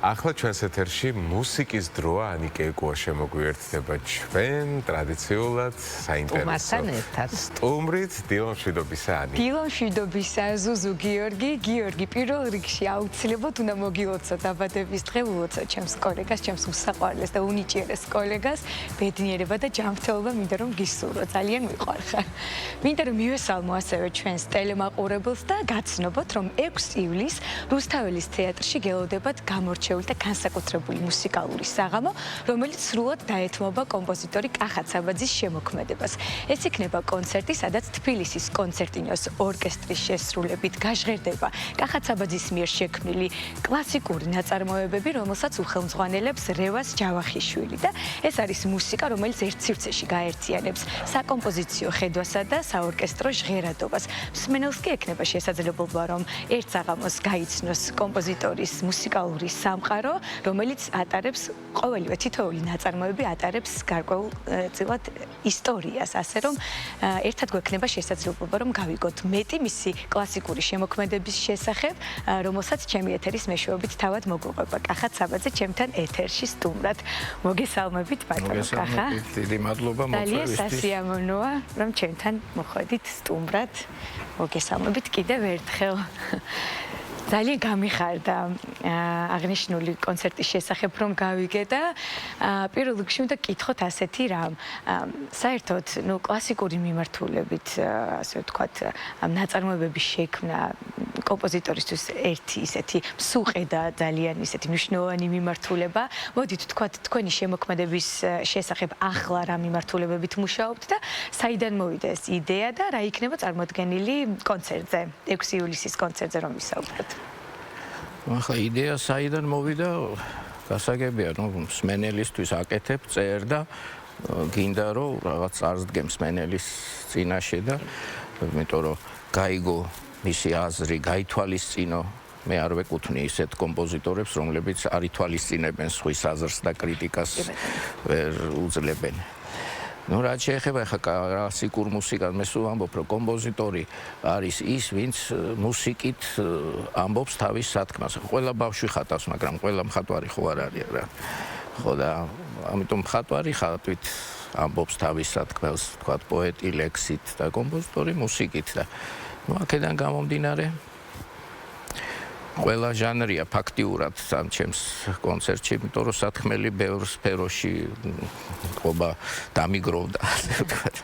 ახლა ჩვენს ეთერში მუსიკის დროა ანიკე ეკოა შემოგვიერთდება ჩვენ ტრადიციულად საინტერესო სტუმრით დილონ მშვიდობისა ანიკე. დილონ მშვიდობისა ზუზუ გიორგი პირველ რიგში აუცილებლად უნდა მოგილოცოთ დაბადების დღე ულოცოთ ჩემს კოლეგას, ჩემს უსაყვარლეს და უნიჭიერეს კოლეგას ბედნიერება და ჯანმრთელობა მინდა რომ გისურვო, ძალიან მიყვარხარ. მინდა რომ მივესალმო ასევე ჩვენს ტელემაყურებელს და გაცნობოთ რომ 6 ივლისს რუსთაველის თეატრში გელოდებათ გამორჩეული და განსაკუთრებული მუსიკალური საღამო, რომელიც სრულად დაეთმობა კომპოზიტორი კახა ცაბაძის შემოქმედებას. ეს იქნება კონცერტი, სადაც თბილისის კონცერტინოს ორკესტრის შესრულებით გაჟღერდება კახა ცაბაძის მიერ შექმნილი კლასიკური ნაწარმოებები, რომელსაც უხელმძღვანელებს რევას ჯავახიშვილი და ეს არის მუსიკა, რომელიც ერთ სივრცეში გაერთიანებს საკომპოზიციო ხედვასა და საორკესტრო ჟღერადობას. მსმენელს კი ექნება შესაძლებლობა, რომ ერთ საღამოს გაიცნოს კომპოზიტორის მუსიკალური სამყარო, რომელიც ატარებს ყოველივე თითოეული ნაწარმოები ატარებს გარკვეულწილად ისტორიას, ასე რომ ერთად გვექნება შესაძლებლობა, რომ გავიგოთ მეტი მისი კლასიკური შემოქმედების შესახებ, რომელსაც ჩემი ეთერის მეშვეობით თავად მოგუყვება. კახა ცაბაძე ჩემთან ეთერში სტუმრად. მოგესალმებით, ბატონო კახა. დიდი მადლობა მოწვევისთვის. ძალიან სასიამოვნოა, რომ ჩემთან მოხვედით სტუმრად. მოგესალმებით კიდევ ერთხელ. ძალიან გამიხარდა აღნიშნული კონცერტის შესახებ რომ გავიგე და პირველ რიგში უნდა გკითხოთ ასეთი რამ. საერთოდ, კლასიკური მიმართულებით, ასე ვთქვათ, ნაწარმოებების შექმნა კომპოზიტორისთვის ერთი ისეთი მსუყე და ძალიან ისეთი მნიშვნელოვანი მიმართულება. მოდით ვთქვათ, თქვენი შემოქმედების შესახებ ახლა რა მიმართულებებით მუშაობთ და საიდან მოვიდა ეს იდეა და რა იქნება წარმოდგენილი კონცერტზე, 6 ივლისის კონცერტზე რომ ვისაუბროთ. ახლა იდეა საიდან მოვიდა, გასაგებია, მსმენელისთვის აკეთებ, წერ და გინდა რომ რაღაც წარსდგემ მსმენელის წინაშე და იმიტომ რომ გაიგო მისი აზრი, გაითვალისწინო. მე არ ვეკუთვნი ისეთ კომპოზიტორებს, რომლებიც არ ითვალისწინებენ სხვის აზრს და კრიტიკას ვერ უძლებენ. რაც შეეხება ახლა კლასიკურ მუსიკას, მე სულ ამბობ, რომ კომპოზიტორი არის ის, ვინც მუსიკით ამბობს თავის სათქმას. ყველა ბავშვი ხატავს, მაგრამ ყველა მხატვარი ხო არ არის რა. ხო და ამიტომ მხატვარი ხატვით ამბობს თავის სათქმელს, თქვა პოეტი ლექსით და კომპოზიტორი მუსიკით და აქედან გამომდინარე ყველა ჟანრია ფაქტიურად ამ ჩემს კონცერტში, იმიტომ რომ სათქმელი ბევრ სფეროში ყობა დამიგროვდა, ასე ვთქვათ.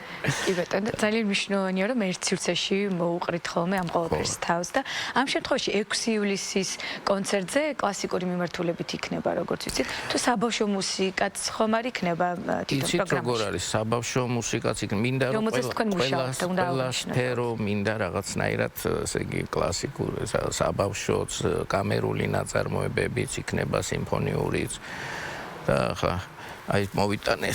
კი ბატონო, ძალიან მნიშვნელოვანია, რომ ერთ სივრცეში მოუყრით ხოლმე ამ ყოველფერს თავს და ამ შემთხვევაში 6 ივლისის კონცერტზე კლასიკური მიმართულებით იქნება, როგორც ვიცით, თუ საბავშვო მუსიკაც ხომ არ იქნება თვითონ პროგრამაში? იცით როგორ არის, საბავშვო მუსიკაც იქნება, მინდა რომ ყველა სფერო მინდა რაღაცნაირად, ესე იგი კლასიკურ საბავშვოც კამერული ნაწარმოებებიც იქნება, სიმფონიურიც და ხა აი მოვიტანე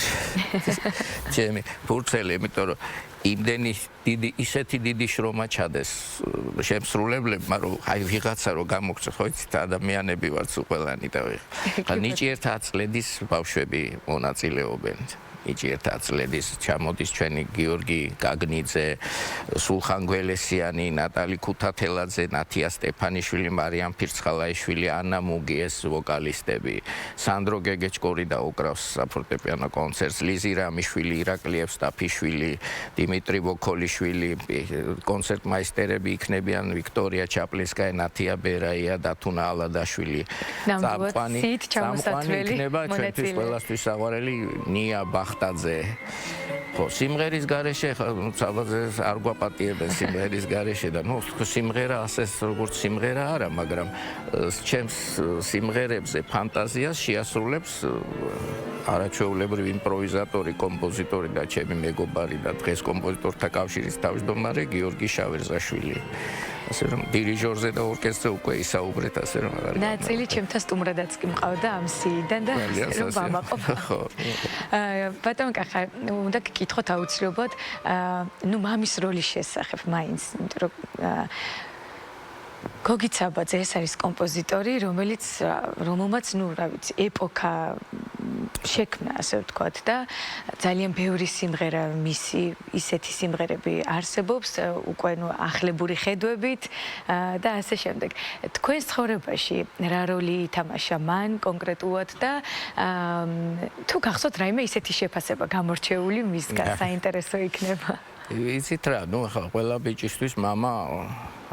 ჩემი ფურცელი, იმიტომ რომ იმდენი ისეთი დიდი შრომა ჩადეს შემსრულებლებმა, რომ აი ვიღაცა რომ გამოგწევ, ხო იცით, ადამიანები ვართ ყველანი და ხა ნიჭიერთ აწლედის ბავშვები მონაწილეობენ. ნიჭიერთ აწლედის ჩამოდის ჩვენი გიორგი გაგნიძე, სულხან გველესიანი, ნატალი ქუთათელაძე, ნათია სტეფანიშვილი, მარიამ ფირცხალაიშვილი, ანა მუგი, ეს ვოკალისტები, სანდრო გეგეჭკორი და უკრავს საფორტეპიანო კონცერტს, ლიზი რამიშვილი, ირაკლი ევსტაფიშვილი, დიმიტრი ვოქოლიშვილი, კონცერტმაისტერები იქნებიან ვიქტორია ჩაპლინსკაია, ნათია ბერაია, დათუნა ალადაშვილი. წამყვანი იქნება ჩვენთვის ყველასთვის საყვარელი ნია ბახტაძე. ხო, სიმღერის გარეშე ცაბაძეს არ გვაპატიებენ სიმღერის გარეშე და სიმღერა ასეც როგორც სიმღერა არა, მაგრამ ჩემს სიმღერებზე ფანტაზიას შეასრულებს არაჩვეულებრივი იმპროვიზატორი, კომპოზიტორი და ჩემი მეგობარი და დღეს კომპოზიტორთა კავშირის თავმჯდომარე გიორგი შავერზაშვილი. ასე რომ დირიჟორზე და ორკესტრზე უკვე ისაუბრეთ, ასე რომ არ არის. ნაწილი ჩემთან სტუმრადაც კი მყავდა ამ სიიდან და ასე რომ ვამაყობ. ხო. ბატონო კახა, უნდა გკითხოთ აუცილებლად, მამის როლის შესახებ მაინც, იმიტომ რომ გოგი ცაბაძე ეს არის კომპოზიტორი, რომელმაც, რა ვიცი, ეპოქა შექმნა, ასე ვთქვათ და ძალიან ბევრი სიმღერა მისი ისეთი სიმღერები არსებობს უკვე ახლებური ხედვებით და ასე შემდეგ. თქვენს ცხოვრებაში რა როლი ითამაშა მან კონკრეტულად და თუ გახსოვთ რაიმე ისეთი შეფასება გამორჩეული მისგან საინტერესო იქნება. იცით რა, ახლა ყველა ბიჭისთვის მამა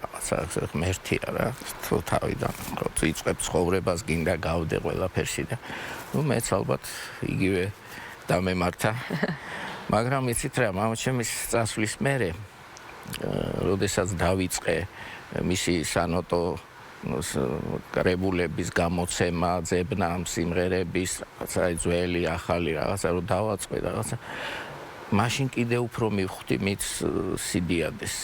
რაღაცა ღმერთია რა, თუ თავიდან იწყებს ცხოვრებას, გინდა გავდე ყველაფერში და მეც ალბათ იგივე დამემართა. მაგრამ იცით რა, მამაჩემის წასვლის მერე, როდესაც დავიწყე მისი სანოტო კრებულების გამოცემა, ძებნა სიმღერების, რაღაცა ძველი, ახალი რაღაცა რომ დავაწყე რაღაცა მაშინ კიდე უფრო მივხვდი მის სიდიადეს.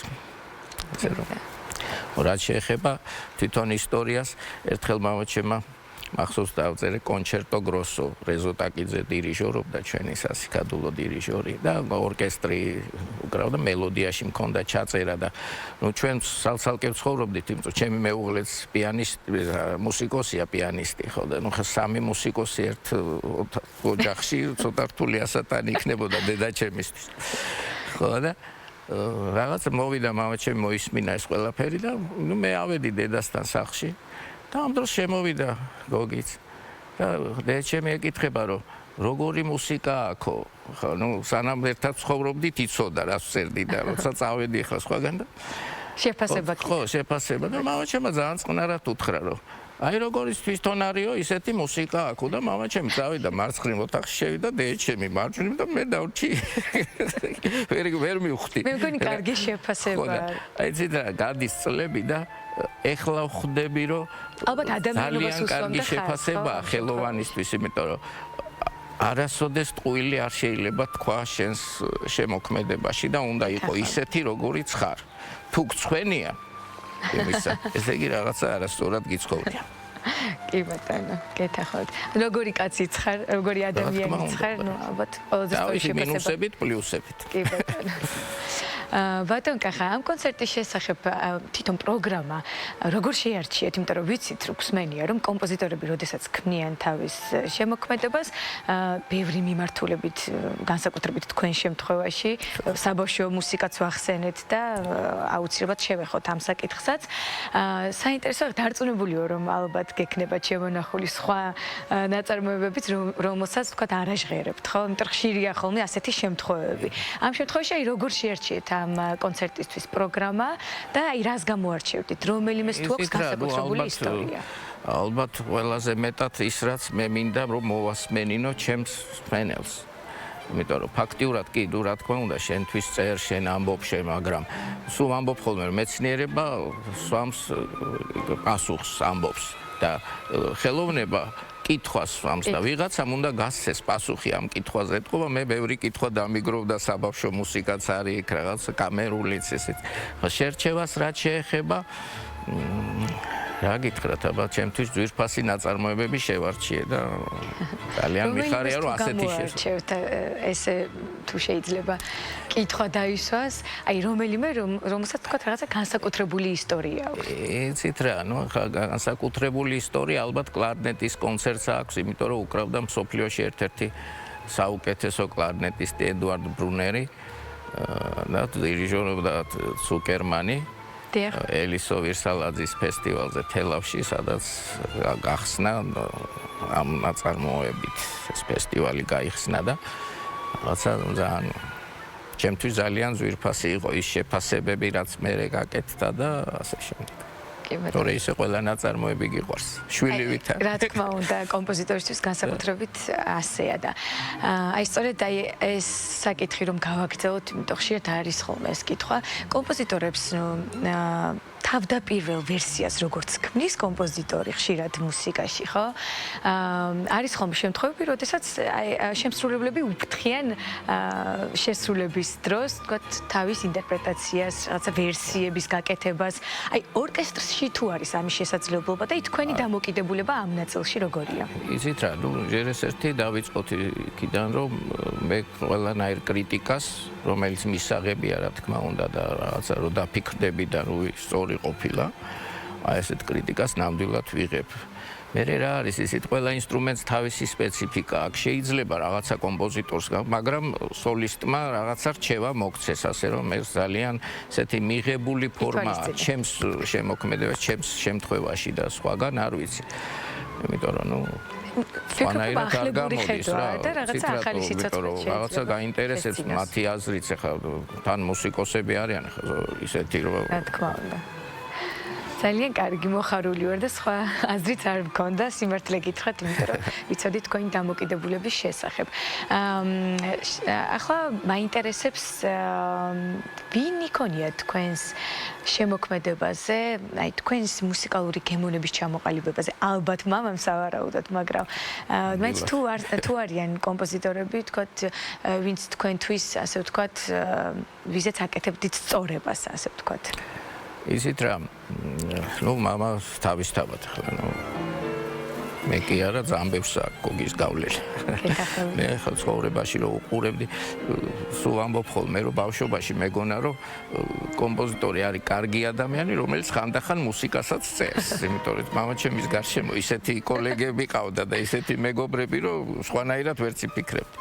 რაც შეეხება თვითონ ისტორიას, ერთხელ მამაჩემმა მახსოვს დავწერე კონჩერტო გროსო, რეზო ტაკიძე დირიჟორობდა, ჩვენი სასიკადულო დირიჟორი და ორკესტრი უკრავდა, მელოდიაში მქონდა ჩაწერა და ჩვენ სალსალკე ვცხოვრობდით, იმიტომ ჩემი მეუღლეც პიანისტი, მუსიკოსია, პიანისტი, ხო და სამი მუსიკოსი ერთ ოჯახში ცოტა რთული ასატანი იქნებოდა დედაჩემისთვის. ხო და რაღაც მოვიდა მამაჩემი მოისმინა ეს ყველაფერი და მე ავედი დედასთან სახლში და ამ დროს შემოვიდა გოგიც და დედაჩემი ეკითხება რომ როგორი მუსიკა აქვს ხო სანამ ერთად ცხოვრობდით იცოდა რას წერდი და როცა წავედი ახლა სხვაგან და შეფასება ხო შეფასება და მამაჩემმა ძალიან წყნარად უთხრა რომ აი როგორ ის თვითონარიო ისეთი მუსიკა აქვს და მამაჩემი წავიდა მარცხნივ ოთახში შევიდა დედაჩემი მარჯვნივ და მე დავრჩი ვერ მივხვდი მე მგონი კარგი შეფასება აი იცით რა გადის წლები და ეხლა ვხვდები რომ ალბათ ადამიანობას უსვამდა კარგი შეფასებაა ხელოვანისთვის იმიტომ რომ არასოდეს ტყუილი არ შეიძლება თქვა შენს შემოქმედებაში და უნდა იყო ისეთი როგორიც ხარ თუ გცხვენია იმისა ესე იგი რაღაცა არასწორად გიცხოვრია კი ბატონო გეთახოთ როგორი კაცი ხარ როგორი ადამიანი ხარ ნუ ალბათ ყველაზე სწორი შეფასება მინუსებით პლუსებით კი ბატონო ბატონ კახა ამ კონცერტის შესახებ თვითონ პროგრამა როგორ შეარჩიეთ იმიტომ რომ ვიცით რომ გსმენია რომ კომპოზიტორები როდესაც ქმნიან თავის შემოქმედებას ბევრი მიმართულებით განსაკუთრებით თქვენ შემთხვევაში საბავშვო მუსიკაც ვახსენეთ და აუცილებლად შევეხოთ ამ საკითხსაც საინტერესოა დარწმუნებულიო რომ ალბათ გექნება შემონახული სხვა ნაწარმოებებიც რომელსაც თქვა არაჟღერებთ ხო იმიტომ ხშირია ხოლმე ასეთი შემთხვევები ამ შემთხვევაში აი როგორ შეარჩიეთ ამ კონცერტისთვის პროგრამა და აი რას გამოარჩევდით რომელიმეს თუ აქვს განსაკუთრებული ისტორია ალბათ ყველაზე მეტად ის რაც მე მინდა რომ მოვასმენინო ჩემს მსმენელს იმიტომ რომ ფაქტიურად კი თუ რა თქმა უნდა შენთვის წერ შენ ამბობ შენ მაგრამ სულ ამბობ ხოლმე რომ მეცნიერება სვამს პასუხს ამბობს და ხელოვნება კითხვას სვამს და ვიღაცამ უნდა გასცეს პასუხი ამ კითხვაზე. ეთქობა მე ბევრი კითხვა დამიგროვდა საბავშვო მუსიკაც არის იქ რაღაც კამერულიც ესეც. შერჩევას რაც შეეხება რა გითხრათ აბა ჩემთვის ძვირფასი ნაწარმოებები შევარჩიე და ძალიან მიხარია რომ ასეთი შევარჩევთ ესე თუ შეიძლება კითხვა დაისვას აი რომელიმე რომელსაც თქვა რაღაცა განსაკუთრებული ისტორია აქვს იცით რა ნუ განსაკუთრებული ისტორია ალბათ კლარნეტის კონცერტს აქვს იმიტომ რომ უკრავდა მსოფლიოში ერთ-ერთი საუკეთესო კლარნეტისტი ედუარდ ბრუნერი და დირიჟორობდა ცუკერმანი ელისო ვირსალაძის ფესტივალზე თელავში, სადაც გახსნა ამ ნაწარმოებით ეს ფესტივალი გაიხსნა და რაღაცა ძალიან ჩემთვის ძალიან ძვირფასი იყო ის შეფასებები, რაც მე გაკეთდა და ასე შემდეგ. თორე ისე ყველა ნაწარმოები გიყვარს. შვილივითა. რა თქმა უნდა, კომპოზიტორისთვის განსაკუთრებით ასეა და აი სწორედ აი ეს საკითხი რომ გავაგრძელოთ, იმიტომ ხშირად არის ხოლმე ეს კითხვა, კომპოზიტორებს თავდაპირველ ვერსიას როგორც ქმნის კომპოზიტორი ხშირად მუსიკაში, ხო? არის ხოლმე შემთხვევები, როდესაც შემსრულებლები უფრთხიან შესრულების დროს, თქვათ, თავის ინტერპრეტაციას, რაღაცა ვერსიების გაკეთებას. აი ორკესტრში თუ არის ამის შესაძლებლობა და თქვენი დამოკიდებულება ამ ნაწილში როგორია? იცით რა, ნუ ჯერ ერთი დავიწყოთ იქიდან, რომ მე ყველანაირ კრიტიკას, რომელიც მისაღებია, რა თქმა უნდა და რაღაცა რომ დაფიქრდები და რომ სწორი ყოფილა. აი ესეთ კრიტიკას ნამდვილად ვიღებ. მე რა არის ისეთ ყველა ინსტრუმენტს თავისი სპეციფიკა აქვს. შეიძლება რაღაცა კომპოზიტორს, მაგრამ სოლისტმა რაღაცა რჩევა მოქცეს, ასე რომ ეს ძალიან ესეთი მიღებული ფორმაა ჩემს შემოქმედებას, ჩემს შემთხვევაში და სხვაგან არ ვიცი. იმიტომ რომ სხვანაირად არ გამოდის რა და რაღაცა ახალი სიცოცხლე შეიძლება. რაღაცა გაინტერესებს მათი აზრიც, ახლა თან მუსიკოსები არიან ისეთი რომ რა თქმა უნდა. ძალიან კარგი მოხარული ვარ და სხვა აზრიც არ მქონდა სიმართლე გითხრათ, იმიტომ რომ ვიცოდი თქვენი დამოკიდებულების შესახებ. ახლა მაინტერესებს ვინ იქონია თქვენს შემოქმედებაზე, აი თქვენს მუსიკალური გემოვნების ჩამოყალიბებაზე, ალბათ მამამ სავარაუდოდ, მაგრამ მაინც თუ არიან კომპოზიტორები, თქვათ, ვინც თქვენთვის, ასე ვთქვათ, ვიზეც აკეთებდით სწორებას, ასე ვთქვათ. ისიც რა, მამა თავისთავად ხლა, მე კი არა ძალიან ბევრს აქვს გოგის გავლილი. მე ხა ცხოვრებაში რომ უყურებდი, სულ ამბობ ხოლმე რომ ბავშვობაში მეგონა რომ კომპოზიტორი არის კარგი ადამიანი, რომელიც ხანდახან მუსიკასაც წერს, იმიტომ რომ მამაჩემის გარშემო ისეთი კოლეგები ყავდა და ისეთი მეგობრები, რომ სხვანაირად ვერც იფიქრებდი.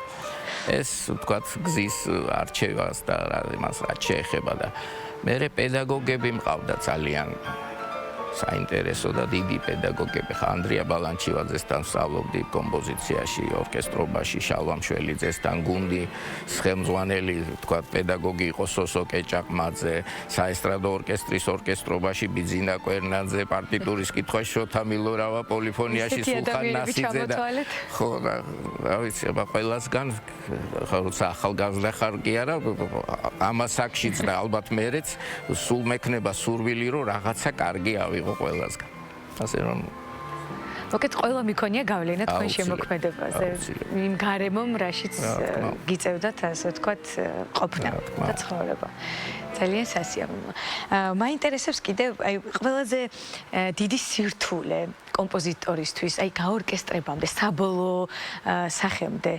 ეს ვთქვათ გზის არჩევას და იმას რაც შეეხება და მე პედაგოგები მყავდა ძალიან საინტერესო და დიდი პედაგოგები. ხა ანდრია ბალანჩივაძესთან ვსწავლობდი კომპოზიციაში, ორკესტრობაში, შალვა მშველიძესთან გუნდი, ხელმძღვანელი, თქვა პედაგოგი იყო სოსო კეჭაყმაძე, საესტრადო ორკესტრის ორკესტრობაში ბიძინა კვერნაძე, პარტიტურის კითხვაში შოთა მილორავა, პოლიფონიაში სულხან ნასიძე და ხო, რა ვიცი, აბა ყველასგან ხა როცა ახალგაზრდა ხარ კი არა, ამას აქშიც და ალბათ მერეც სულ მექნება სურვილი რომ რაღაცა კარგი ავიღო ყველასგან. ასე რომ მოკეთ ყველა მიქონია გავლენა თქვენ შემოქმედებაზე. იმ გარემომ რაშიც გიწევდათ, ასე ვთქვათ, ყოფნა და ცხოვრება. ძალიან სასიამოვნო. მაინტერესებს კიდევ აი ყველაზე დიდი სირთულე კომპოზიტორისთვის, აი გაორკესტრებამდე, საბოლოო სახემდე,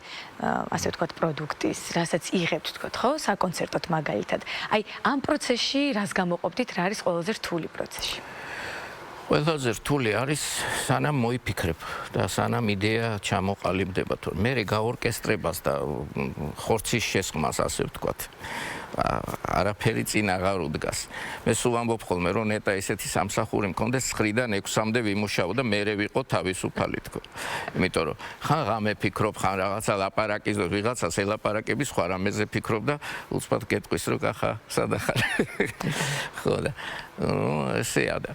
ასე ვთქვათ, პროდუქტის, რასაც იღებთ, ვთქვათ, ხო, საკონცერტოდ მაგალითად. აი ამ პროცესში რას გამოყოფდით, რა არის ყველაზე რთული პროცესი? ყველაზე რთული არის სანამ მოიფიქრებ და სანამ იდეა ჩამოყალიბდება, თორემ მე გაორკესტრებას და ხორცის შესხმას, ასე ვთქვათ, არაფერი წინ აღარ უდგას. მე სულ ამბობ ხოლმე, რომ ნეტა ესეთი სამსახური მქონდეს 9-დან 6-მდე ვიმუშაო და მე ვიყო თავისუფალი თქო. იმიტომ რომ ხან ღამე ფიქრობ, ხან რაღაცა ლაპარაკის, ვიღაცას ელაპარაკები, სხვა რამეზე ფიქრობ და უცბად გეტყვის, რომ ახლა სადა ხარ. ხო და ესეა და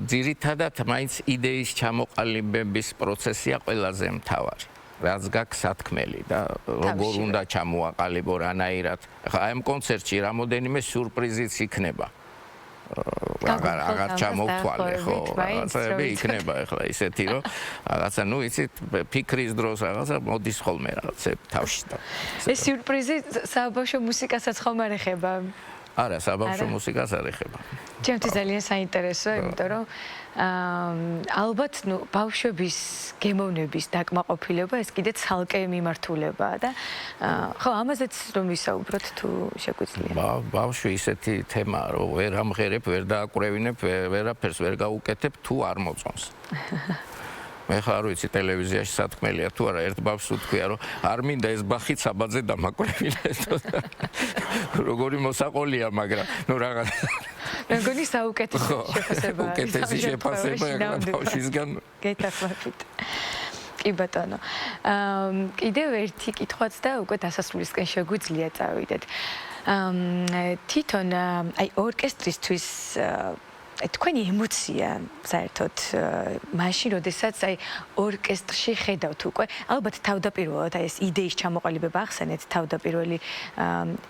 ძირითადად მაინც იდეის ჩამოყალიბების პროცესია ყველაზე მთავარი. რაც გაქვს სათქმელი და როგორ უნდა ჩამოაყალიბო რანაირად. ახლა ამ კონცერტში რამოდენიმე სიურპრიზიც იქნება. აღარ ჩამოვთვალე ხო, რაღაცები იქნება ახლა ისეთი რომ რაღაცა ნუ იცით ფიქრის დროს რაღაცა მოდის ხოლმე რაღაცა თავში და ეს სიურპრიზი საბავშვო მუსიკასაც ხომ არ ეხება? არა, საბავშვო მუსიკას არ ეხება. ჩემთვის ძალიან საინტერესოა, იმიტომ რომ ალბათ ნუ ბავშვების გემოვნების დაკმაყოფილება ეს კიდე ცალკე მიმართულებაა და ხო ამაზეც რომ ვისაუბროთ თუ შეგვიძლია. ბავშვი ისეთი თემაა, რომ ვერ ამღერებ, ვერ დააკვრევინებ, ვერაფერს ვერ გაუკეთებ თუ არ მოწონს. მე ხარ ვიცი ტელევიზიაში სათქმელია თუ არა, ერთ ბავშვს უთქვია რომ არ მინდა ეს ბახი საბაძე დამაკვრევინეს. როგორი მოსაყოლია, მაგრამ ნუ რაღაც მე მგონი საუკეთესო შეფასება. უკეთესი შეფასება ბავშვისგან გეთახმებით. კი ბატონო. კიდევ ერთი კითხვაც და უკვე დასასრულისკენ შეგვიძლია წავიდეთ. თვითონ აი ორკესტრისთვის თქვენი ემოცია საერთოდ მაშინ, როდესაც აი ორკესტრში ხედავთ უკვე, ალბათ თავდაპირველად აი ეს იდეის ჩამოყალიბება ახსენეთ, თავდაპირველი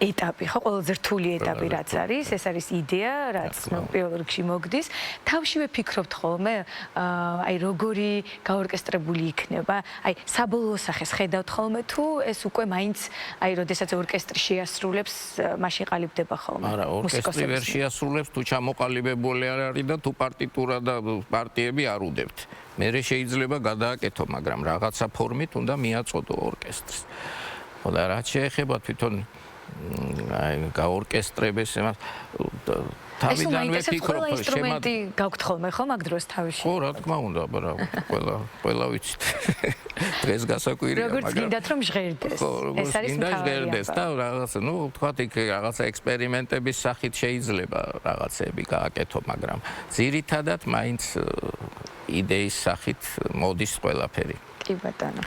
ეტაპი, ხო, ყველაზე რთული ეტაპი რაც არის, ეს არის იდეა, რაც პირველ რიგში მოგდის. თავშივე ფიქრობთ ხოლმე, აი როგორი გაორკესტრებული იქნება, აი საბოლოო სახეს ხედავთ ხოლმე თუ ეს უკვე მაინც აი როდესაც ორკესტრი შეასრულებს, მაშინ ყალიბდება ხოლმე. არა, ორკესტრი ვერ შეასრულებს თუ ჩამოყალიბებული არის და თუ პარტიტურა და პარტიები არ უდევთ. მერე შეიძლება გადააკეთო, მაგრამ რაღაცა ფორმით უნდა მიაწოდო ორკესტრს. ხო და რაც შეეხება თვითონ აი გაორკესტრებს იმას თავიდანვე ფიქრობ ინსტრუმენტი გაქვთ ხოლმე ხო მაგ დროს თავში? ხო, რა თქმა უნდა, აბა ყველა ვიცით. დღეს გასაკვირია, მაგრამ როგორც გინდათ რომ ჟღერდეს. ეს არის ჟღერდეს და რაღაცა, თქვათ იქ რაღაცა ექსპერიმენტების სახით შეიძლება რაღაცები გააკეთო, მაგრამ ძირითადად მაინც იდეის სახით მოდის ყველაფერი. კი ბატონო.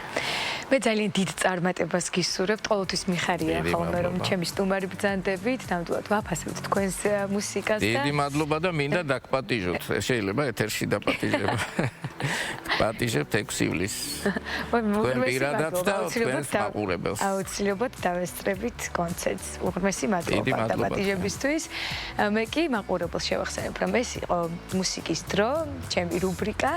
მე ძალიან დიდ წარმატებას გისურვებთ, ყოველთვის მიხარია ხოლმე რომ ჩემი სტუმარი ბრძანდებით, ნამდვილად ვაფასებთ თქვენს მუსიკას და დიდი მადლობა და მინდა დაგპატიჟოთ. შეიძლება ეთერში დაპატიჟებ. პატიჟებთ 6 ივლისს. თქვენ პირადად და თქვენს მაყურებელს. აუცილებლად დავესწრებით კონცერტს. უღრმესი მადლობა დაპატიჟებისთვის. მე კი მაყურებელს შევახსენებ, რომ ეს იყო მუსიკის დრო, ჩემი რუბრიკა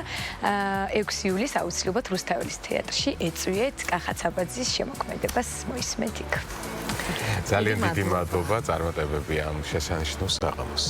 6 ივლისს აუცილებლად რუსთაველის თეატრში ეწვიეთ კახაცაბაძის შემოქმედებას მოისმენთ იქ. ძალიან დიდი მადლობა წარმატებები ამ შესანიშნავ საღამოს.